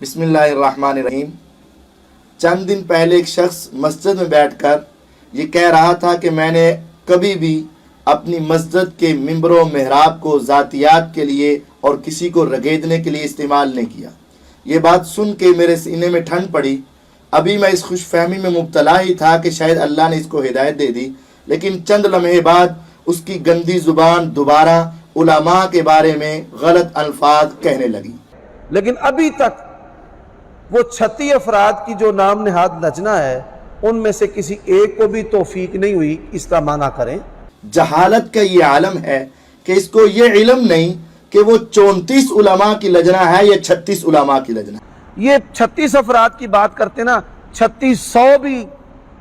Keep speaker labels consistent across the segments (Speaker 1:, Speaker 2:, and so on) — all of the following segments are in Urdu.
Speaker 1: بسم اللہ الرحمن الرحیم۔ چند دن پہلے ایک شخص مسجد میں بیٹھ کر یہ کہہ رہا تھا کہ میں نے کبھی بھی اپنی مسجد کے ممبر و محراب کو ذاتیات کے لیے اور کسی کو رگیدنے کے لیے استعمال نہیں کیا۔ یہ بات سن کے میرے سینے میں ٹھنڈ پڑی۔ ابھی میں اس خوش فہمی میں مبتلا ہی تھا کہ شاید اللہ نے اس کو ہدایت دے دی، لیکن چند لمحے بعد اس کی گندی زبان دوبارہ علماء کے بارے میں غلط الفاظ کہنے لگی۔
Speaker 2: لیکن ابھی تک وہ 36 افراد کی جو نام نہاد لجنہ ہے ان میں سے کسی ایک کو بھی توفیق نہیں ہوئی اس کا معنی کریں۔
Speaker 1: جہالت کا یہ عالم ہے کہ اس کو یہ علم نہیں کہ وہ 34 علماء کی لجنہ ہے یا 36 علماء کی لجنہ ہے۔
Speaker 2: یہ 36 افراد کی بات کرتے نا، 3600 بھی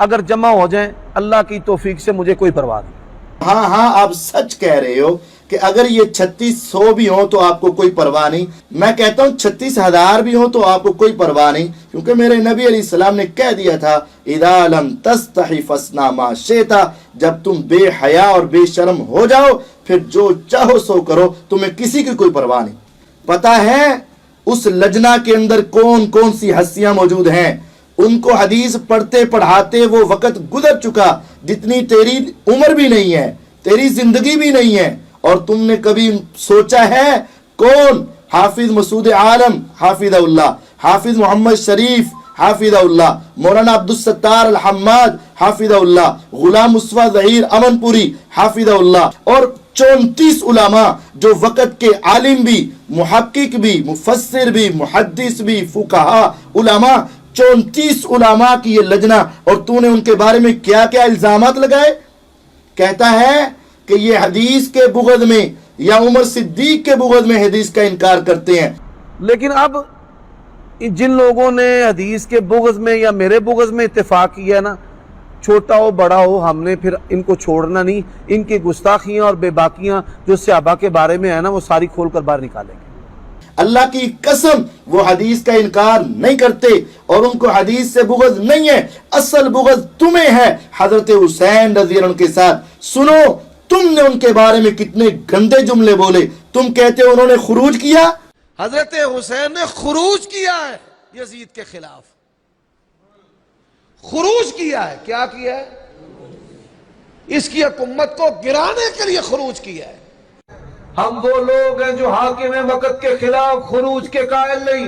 Speaker 2: اگر جمع ہو جائیں اللہ کی توفیق سے مجھے کوئی پرواہ نہیں۔
Speaker 1: ہاں آپ سچ کہہ رہے ہو کہ اگر یہ 3600 بھی ہوں تو آپ کو کوئی پرواہ نہیں۔ میں کہتا ہوں 36,000 بھی ہوں تو آپ کو کوئی پرواہ نہیں، کیونکہ میرے نبی علیہ السلام نے کہہ دیا تھا اذا لم تستحی فاصنع ما شئت، جب تم بے حیا اور بے شرم ہو جاؤ پھر جو چاہو سو کرو، تمہیں کسی کی کوئی پرواہ نہیں۔ پتہ ہے اس لجنہ کے اندر کون کون سی ہستیاں موجود ہیں؟ ان کو حدیث پڑھتے پڑھاتے وہ وقت گزر چکا جتنی تیری عمر بھی نہیں ہے، تیری زندگی بھی نہیں ہے۔ اور تم نے کبھی سوچا ہے کون؟ حافظ مسعود عالم حافظ اللہ، حافظ محمد شریف حافظ اللہ، مولانا عبدالستار الحماد حافظ اللہ، غلام مصطفیٰ ظہیر امن پوری حافظ اللہ، اور 34 علماء جو وقت کے عالم بھی، محقق بھی، مفسر بھی، محدث بھی، فقہا علماء، 34 علماء کی یہ لجنہ، اور تو نے ان کے بارے میں کیا کیا الزامات لگائے؟ کہتا ہے کہ یہ حدیث کے بغض میں یا عمر صدیق کے بغض میں حدیث کا انکار کرتے ہیں۔
Speaker 2: لیکن اب جن لوگوں نے حدیث کے بغض میں یا میرے بغض میں اتفاق کیا ہے نا، چھوٹا ہو بڑا ہو، ہم نے پھر ان کو چھوڑنا نہیں۔ ان کی گستاخیاں اور بے باکیاں جو صحابہ کے بارے میں ہے نا وہ ساری کھول کر باہر نکالیں گے۔
Speaker 1: اللہ کی قسم وہ حدیث کا انکار نہیں کرتے اور ان کو حدیث سے بغض نہیں ہے۔ اصل بغض تمہیں ہے حضرت حسین رضی اللہ عنہ کے ساتھ۔ سنو تم نے ان کے بارے میں کتنے گندے جملے بولے۔ تم کہتے ہو انہوں نے خروج کیا؟
Speaker 2: حضرت حسین نے خروج کیا ہے یزید کے خلاف، خروج کیا ہے۔ کیا کیا ہے؟ اس کی حکومت کو گرانے کے لیے خروج کیا ہے۔ ہم وہ لوگ ہیں جو حاکم وقت کے خلاف خروج کے قائل نہیں۔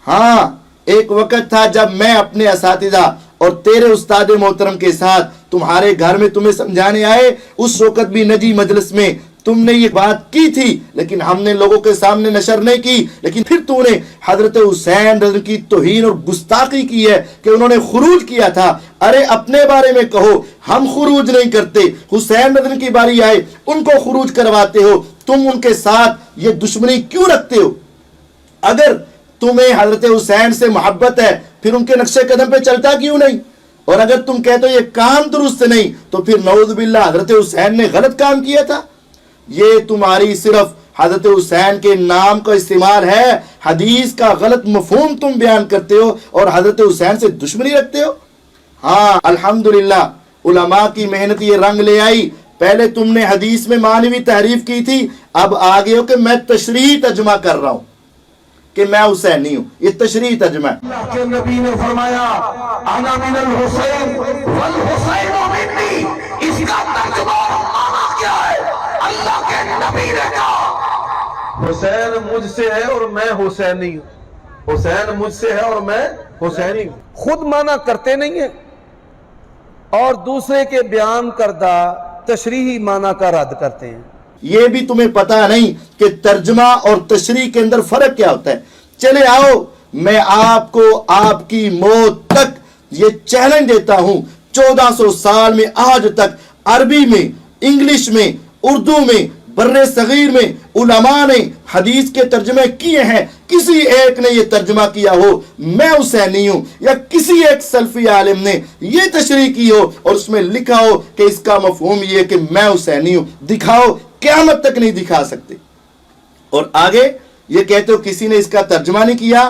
Speaker 1: ہاں ایک وقت تھا جب میں اپنے اساتذہ اور تیرے استاد محترم کے ساتھ تمہارے گھر میں تمہیں سمجھانے آئے، اس وقت بھی نجی مجلس میں تم نے یہ بات کی تھی، لیکن ہم نے لوگوں کے سامنے نشر نہیں کی۔ لیکن پھر تو نے حضرت حسین رضی کی توہین اور گستاخی کی ہے کہ انہوں نے خروج کیا تھا۔ ارے اپنے بارے میں کہو، ہم خروج نہیں کرتے۔ حسین رضی کی باری آئے ان کو خروج کرواتے ہو۔ تم ان کے ساتھ یہ دشمنی کیوں رکھتے ہو؟ اگر تمہیں حضرت حسین سے محبت ہے پھر ان کے نقش قدم پہ چلتا کیوں نہیں؟ اور اگر تم کہتے ہو یہ کام درست نہیں تو پھر نعوذ باللہ حضرت حسین نے غلط کام کیا تھا۔ یہ تمہاری صرف حضرت حسین کے نام کا استعمال ہے، حدیث کا غلط مفہوم تم بیان کرتے ہو اور حضرت حسین سے دشمنی رکھتے ہو۔ ہاں الحمدللہ علماء کی محنت یہ رنگ لے آئی۔ پہلے تم نے حدیث میں معنوی تحریف کی تھی، اب آگے ہو کہ میں تشریح ترجمہ کر رہا ہوں کہ میں حسینی ہوں۔ یہ تشریح ترجمہ ہے۔
Speaker 3: اللہ کے نبی نے فرمایا انا من الحسین والحسین منی، اس کا ترجمہ اور معنی کیا ہے؟ اللہ کے نبی نے کہا
Speaker 2: حسین مجھ سے ہے اور میں حسینی ہوں، حسین مجھ سے ہے اور میں حسینی ہوں۔ خود معنی کرتے نہیں ہیں اور دوسرے کے بیان کردہ تشریحی معنی کا رد کرتے ہیں۔
Speaker 1: یہ بھی تمہیں پتا نہیں کہ ترجمہ اور تشریح کے اندر فرق کیا ہوتا ہے۔ چلے آؤ میں آپ کو آپ کی موت تک یہ چیلنج دیتا ہوں، 1400 سال میں آج تک عربی میں، انگلش میں، اردو میں، بر صغیر میں علماء نے حدیث کے ترجمے کیے ہیں، کسی ایک نے یہ ترجمہ کیا ہو میں حسینی ہوں، یا کسی ایک سلفی عالم نے یہ تشریح کی ہو اور اس میں لکھا ہو کہ اس کا مفہوم یہ کہ میں حسینی ہوں؟ دکھاؤ، قیامت تک نہیں دکھا سکتے۔ اور آگے یہ کہتے ہو کسی نے اس کا ترجمہ نہیں کیا۔